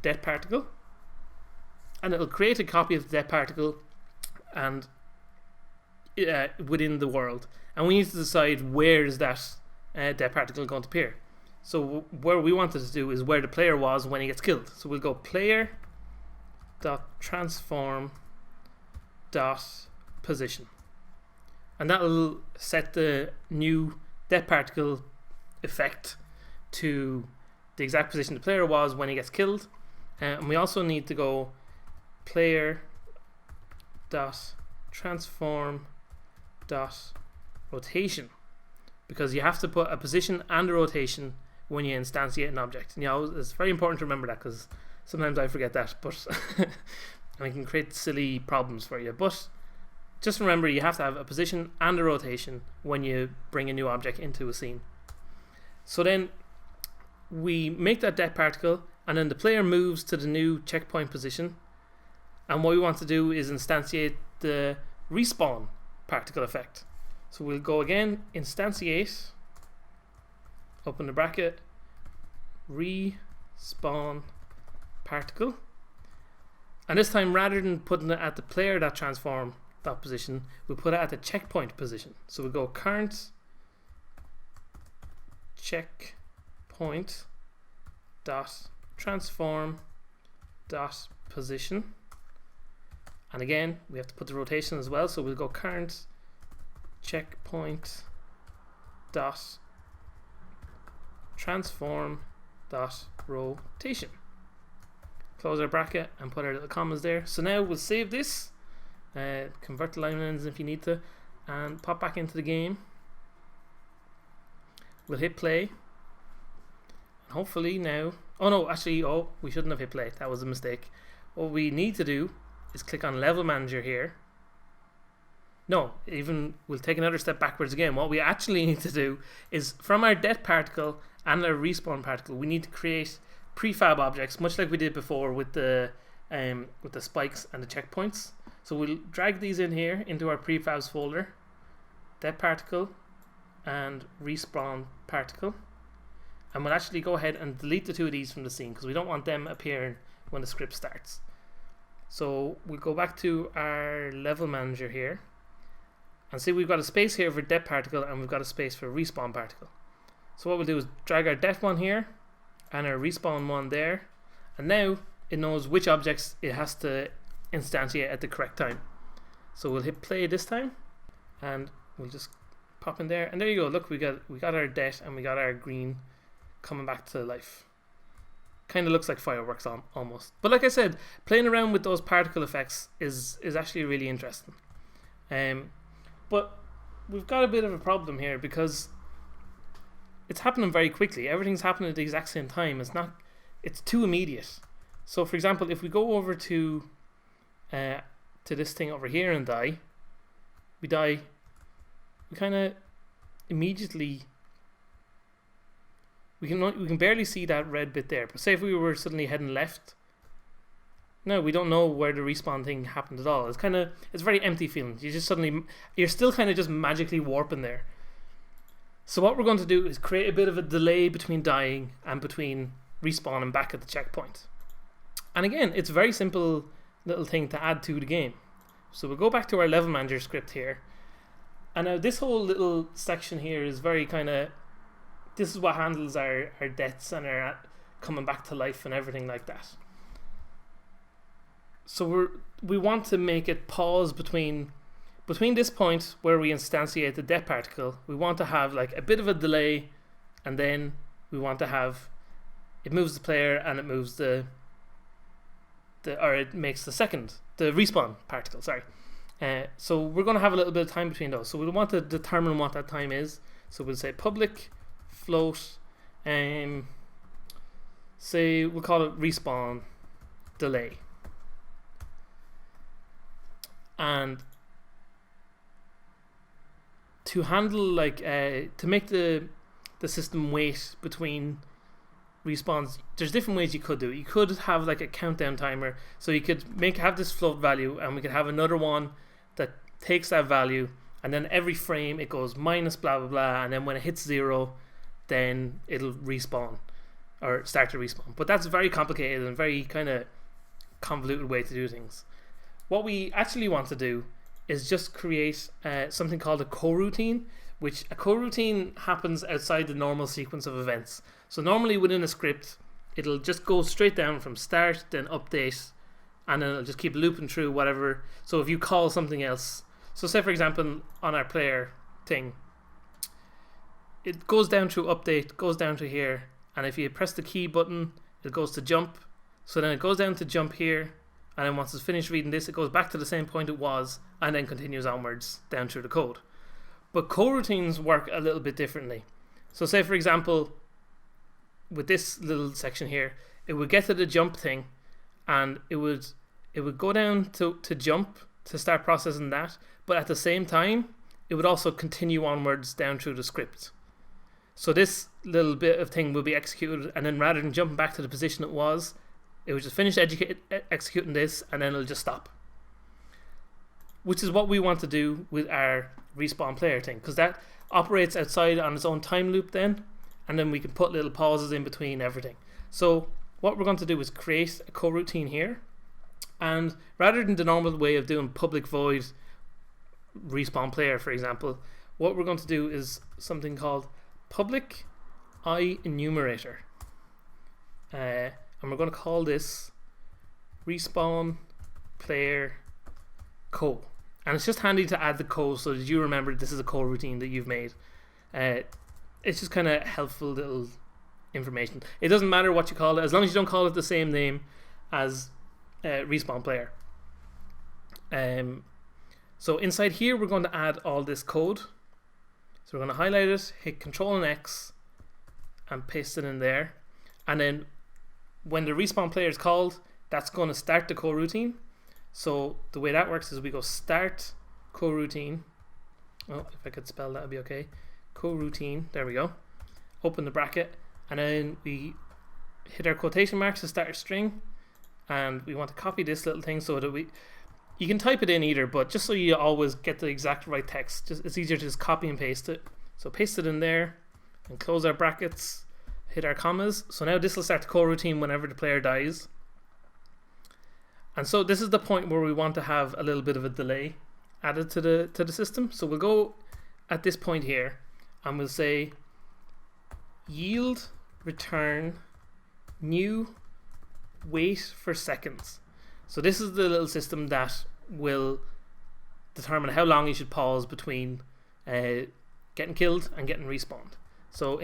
det particle, and it'll create a copy of the det particle and within the world, and we need to decide where is that det particle going to appear. So where we wanted to do is where the player was when he gets killed. So we'll go player dot transform dot position, and that'll set the new det particle effect to the exact position the player was when he gets killed. And we also need to go player dot transform dot rotation, because you have to put a position and a rotation when you instantiate an object. You know, it's very important to remember that, because sometimes I forget that, but and it can create silly problems for you. But just remember, you have to have a position and a rotation when you bring a new object into a scene. So then we make that det particle, and then the player moves to the new checkpoint position, and what we want to do is instantiate the respawn particle effect. So we'll go again, instantiate, open the bracket, respawn particle, and this time, rather than putting it at the player that transform that position, we'll put it at the checkpoint position. So we'll go current checkpoint dot transform dot position, and again we have to put the rotation as well. So we'll go current checkpoint dot transform dot rotation, close our bracket and put our little commas there. So now we'll save this, convert the line lines if you need to, and pop back into the game. We'll hit play, and hopefully now, we shouldn't have hit play, that was a mistake. What we need to do is click on level manager here. We'll take another step backwards again. What we actually need to do is, from our det particle and our respawn particle, we need to create prefab objects, much like we did before with the spikes and the checkpoints. So we'll drag these in here into our prefabs folder, det particle and respawn particle, and we'll actually go ahead and delete the two of these from the scene, because we don't want them appearing when the script starts. So we'll go back to our level manager here, and see we've got a space here for det particle and we've got a space for respawn particle. So what we'll do is drag our det one here and our respawn one there, and now it knows which objects it has to instantiate at the correct time. So we'll hit play this time, and we'll just pop in there, and there you go. Look, we got our det and we got our green coming back to life. Kind of looks like fireworks almost. But like I said, playing around with those particle effects is actually really interesting. But we've got a bit of a problem here, because it's happening very quickly. Everything's happening at the exact same time. It's too immediate. So for example, if we go over to this thing over here and die, we kind of immediately, we can barely see that red bit there. But say if we were suddenly heading left, no, we don't know where the respawn thing happened at all. It's very empty feeling. You're still kind of just magically warping there. So what we're going to do is create a bit of a delay between dying and between respawn and back at the checkpoint. And again, it's a very simple little thing to add to the game. So we'll go back to our level manager script here, and now this whole little section here is very this is what handles our deaths and our coming back to life and everything like that. So we want to make it pause between this point where we instantiate the det particle. We want to have like a bit of a delay, and then we want to have it moves the player and it moves it makes the respawn particle. Sorry. So we're going to have a little bit of time between those. So we want to determine what that time is. So we'll say public float, say we'll call it respawn delay, and to handle to make the system wait between respawns, there's different ways you could do it. You could have like a countdown timer, so you could have this float value, and we could have another one that takes that value, and then every frame it goes minus blah blah blah, and then when it hits 0 then it'll respawn, or start to respawn. But that's very complicated and very kind of convoluted way to do things. What we actually want to do is just create something called a coroutine, which a coroutine happens outside the normal sequence of events. So normally within a script, it'll just go straight down from start, then update, and then it'll just keep looping through whatever. So if you call something else, so say for example on our player thing, it goes down to update, goes down to here, and if you press the key button, it goes to jump. So then it goes down to jump here, and then once it's finished reading this, it goes back to the same point it was, and then continues onwards down through the code. But coroutines work a little bit differently. So say for example, with this little section here, it would get to the jump thing, and it would go down to jump to start processing that, but at the same time, it would also continue onwards down through the script. So this little bit of thing will be executed, and then rather than jumping back to the position it was, it would just finish executing this, and then it'll just stop. Which is what we want to do with our respawn player thing, because that operates outside on its own time loop then, and then we can put little pauses in between everything. So what we're going to do is create a coroutine here, and rather than the normal way of doing public void respawn player, for example, what we're going to do is something called public enumerator, and we're going to call this respawn player co. And it's just handy to add the co so that you remember this is a coroutine that you've made. It's just kind of helpful little information. It doesn't matter what you call it, as long as you don't call it the same name as respawn player. So inside here we're going to add all this code. So we're going to highlight it, hit Control and X, and paste it in there. And then when the respawn player is called, that's going to start the coroutine. So the way that works is we go start coroutine. Oh, if I could spell that would be okay. Coroutine, there we go. Open the bracket, and then we hit our quotation marks to start a string, and we want to copy this little thing so that you can type it in either, but just so you always get the exact right text, it's easier to just copy and paste it. So paste it in there and close our brackets, hit our commas. So now this will start the coroutine whenever the player dies. And so this is the point where we want to have a little bit of a delay added to the system. So we'll go at this point here, and we'll say yield return new wait for seconds. So this is the little system that will determine how long you should pause between getting killed and getting respawned. So